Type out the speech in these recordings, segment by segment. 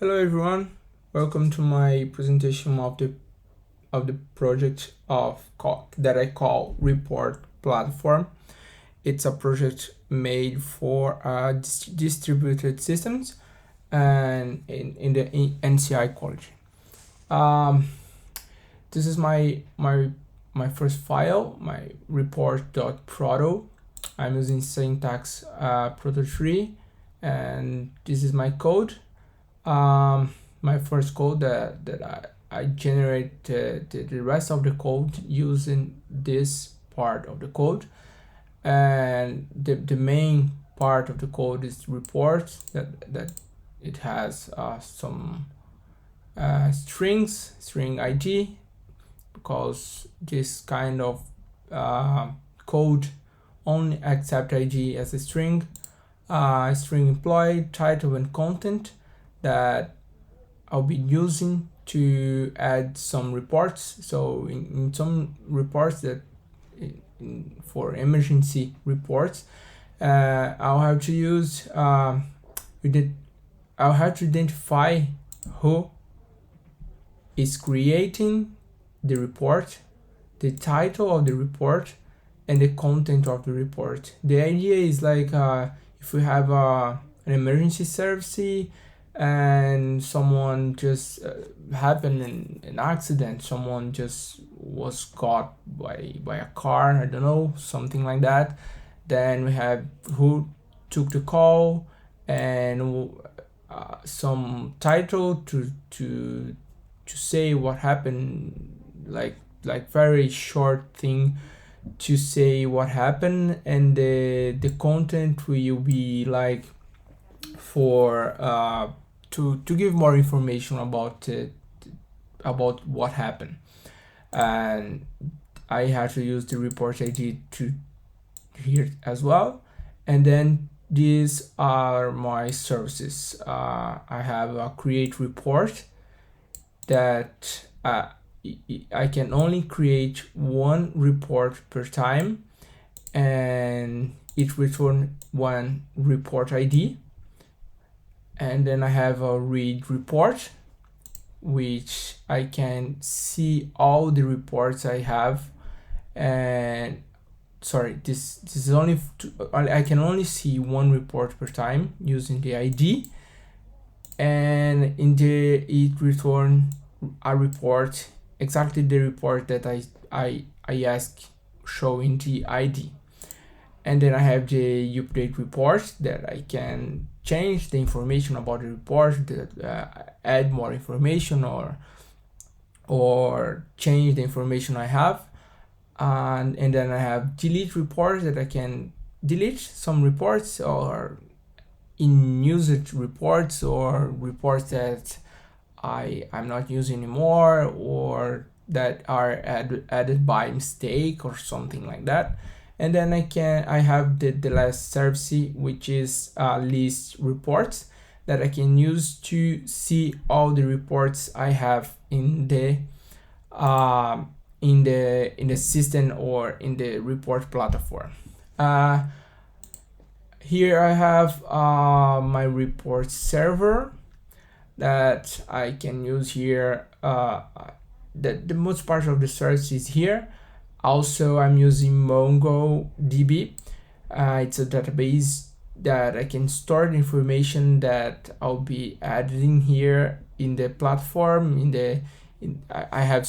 Hello everyone, welcome to my presentation of the project that I call Report Platform. It's a project made for distributed systems and in the NCI college. This is my first file, my report.proto. I'm using syntax proto 3, and this is my code. My first code that I generate the rest of the code using this part of the code, and the main part of the code is reports that it has some string ID, because this kind of code only accept ID as a string employee, title, and content that I'll be using to add some reports. So in some reports that for emergency reports, I'll have to use I'll have to identify who is creating the report, the title of the report, and the content of the report. The idea is like if we have an emergency service and someone just happened an accident, someone just was caught by a car, I don't know, something like that, then we have who took the call and some title to say what happened, like very short thing to say what happened, and the content will be like for to give more information about what happened. And I have to use the report ID to here as well. And then these are my services. I have a create report that I can only create one report per time, and it return one report ID. And then I have a read report, which I can see all the reports I have. And sorry, this is only I can only see one report per time using the ID, and in there it return a report, exactly the report that I ask showing the ID. And then I have the update report that I can change the information about the report, add more information, or change the information I have. And then I have delete reports that I can delete some reports, or unused reports, or reports that I'm not using anymore, or that are added by mistake or something like that. And then I have the last service, which is list reports, that I can use to see all the reports I have in the system or in the report platform. Here I have my report server that I can use here. The most part of the search is here. Also, I'm using MongoDB. It's a database that I can store the information that I'll be adding here in the platform. I have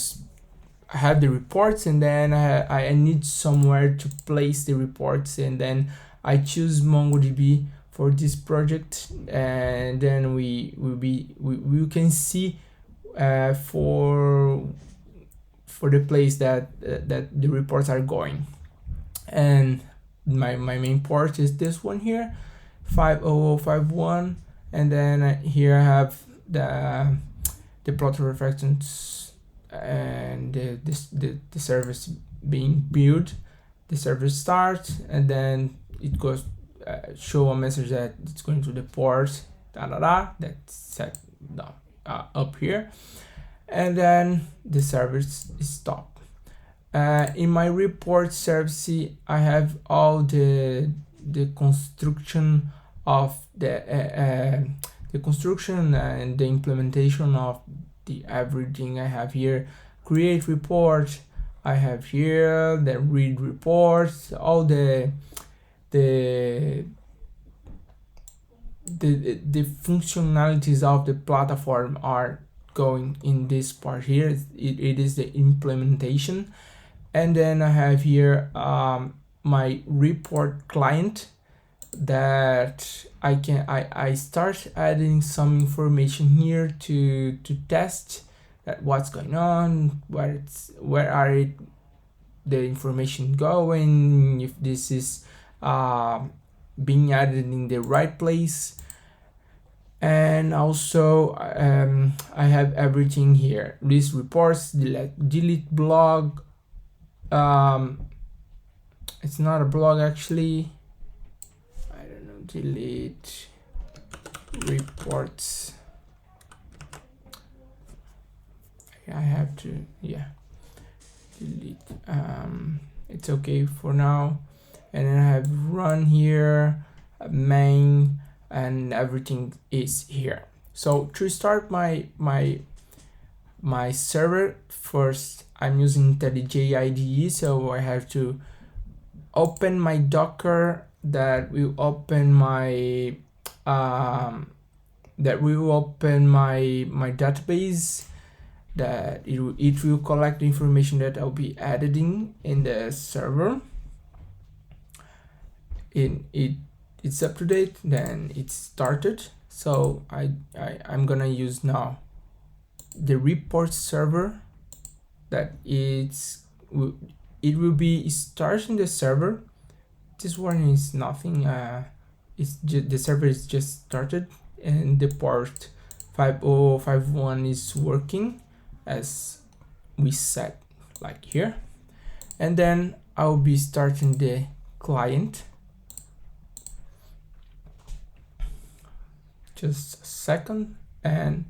the reports, and then I need somewhere to place the reports, and then I choose MongoDB for this project, and then we can see for the place that the reports are going. And my main port is this one here, 50051, and then here I have the plot reference and the service being built. The service starts, and then it goes show a message that it's going to the port that's set up here, and then the service is stopped. In my report service, I have all the construction of the the construction and the implementation of the everything I have here. Create report, I have here the read reports, all the functionalities of the platform are going in this part here. It is the implementation. And then I have here my report client that I start adding some information here to test that what's going on, where are the information going, if this is being added in the right place. And also I have everything here: list reports, delete blog. It's not a blog actually, I don't know, delete reports. I have to, yeah, delete. It's okay for now. And then I have run here, main, and everything is here. So to start my server, first I'm using IntelliJ IDE, so I have to open my Docker that will open my database, that it will collect the information that I'll be editing in the server. It's up to date, then it's started. So I'm gonna use now the report server, that it will be starting the server. This one is nothing, it's just, the server is just started, and the port 5051 is working as we set, like here. And then I'll be starting the client. Just a second, and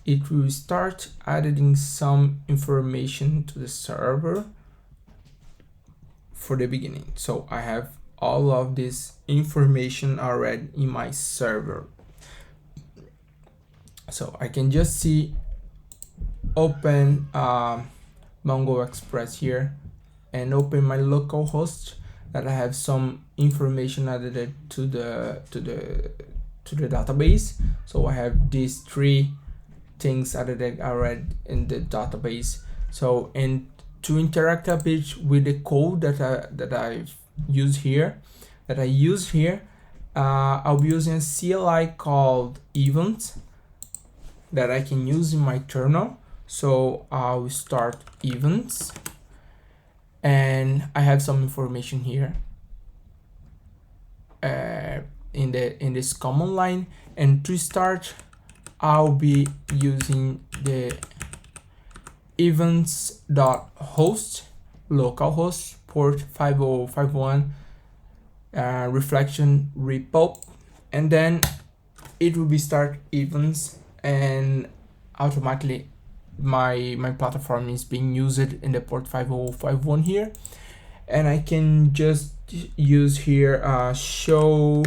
it will start adding some information to the server for the beginning. So I have all of this information already in my server. So I can just see, open Mongo Express here and open my local host, that I have some information added to the database. So I have these three things added already in the database. So, and to interact a bit with the code that I use here, I'll be using a CLI called event that I can use in my terminal. So I'll start events, and I have some information here in this command line. And to start, I'll be using the events.host, localhost, port 5051, reflection repo, and then it will be start events, and automatically my platform is being used in the port 5051 here. And I can just use here show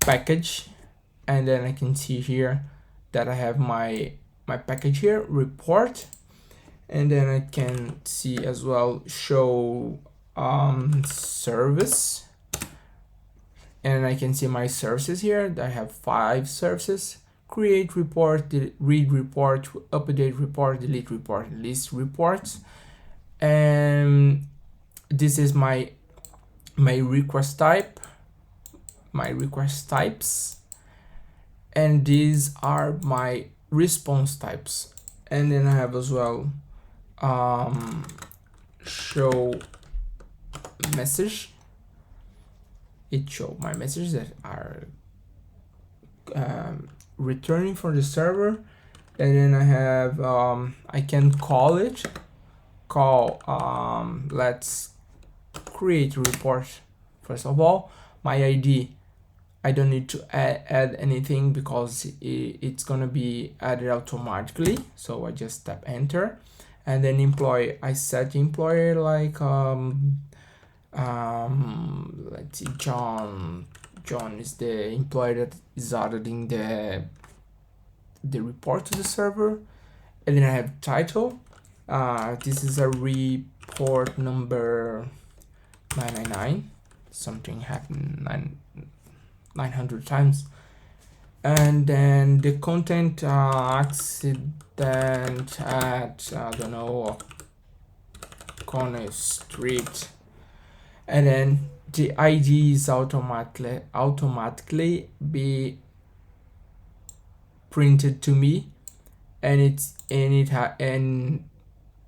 package, and then I can see here that I have my package here, report, and then I can see as well show service, and I can see my services here. I have 5 services: create report, read report, update report, delete report, list reports. And this is my request type, my request types, and these are my response types. And then I have as well show message. It show my messages that are returning from the server. And then I have I can call let's create a report. First of all, my ID, I don't need to add anything because it's gonna be added automatically. So I just tap enter. And then employee, I set employer like let's see, John John is the employee that is auditing the report to the server. And then I have title. This is a report number 999. Something happened 900 times. And then the content, accident at, I don't know, Corner Street. And then the ID is automatically be printed to me, and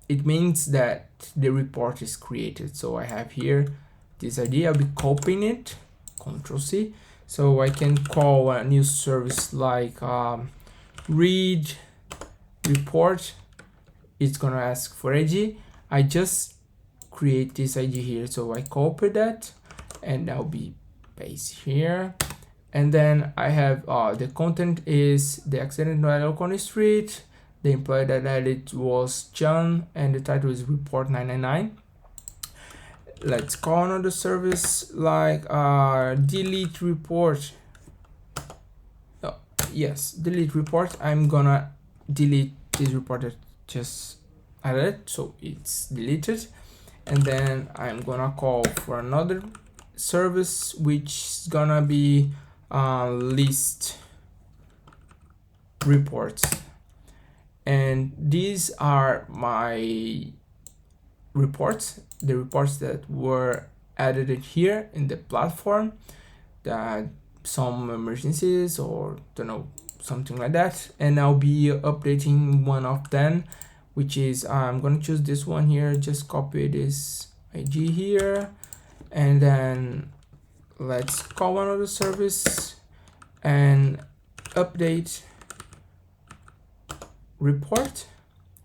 it means that the report is created. So I have here this ID. I'll be copying it, Ctrl+C, so I can call a new service like read report. It's gonna ask for ID. I just create this ID here, so I copy that and I'll be paste here. And then I have the content is the accident at Oconee Street. The employee that added was John, and the title is report 999. Let's call another service like delete report. Oh, yes, delete report. I'm gonna delete this report that just added, so it's deleted. And then I'm gonna call for another service which is gonna be list reports, and these are my reports, the reports that were added here in the platform, that some emergencies or don't know, something like that. And I'll be updating one of them, which is I'm gonna choose this one here, just copy this ID here, and then let's call one of the service and update report.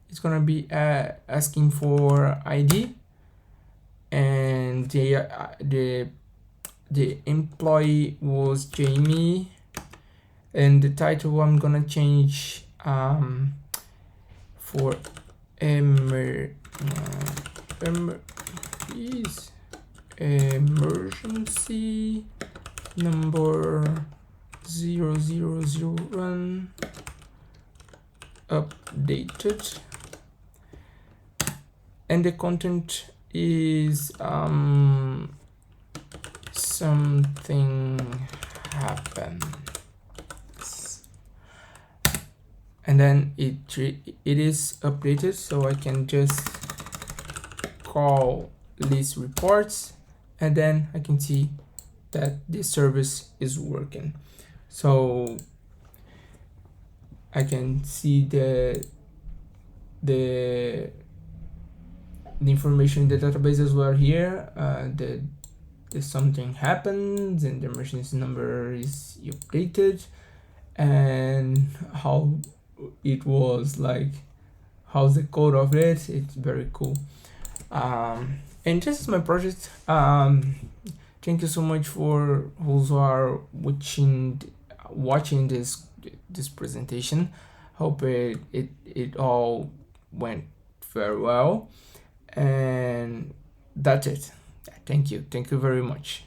It's gonna be asking for ID, and the employee was Jaime, and the title I'm gonna change for emergency number 0001 updated, and the content is something happened, and then it is updated, so I can just call list reports, and then I can see that this service is working. So I can see the information in the database as well here. The something happens and the emergency number is updated, and how it was, like how's the code of it. It's very cool. And this is my project. Thank you so much for those who are watching this presentation. Hope it all went very well, and that's it. Thank you very much.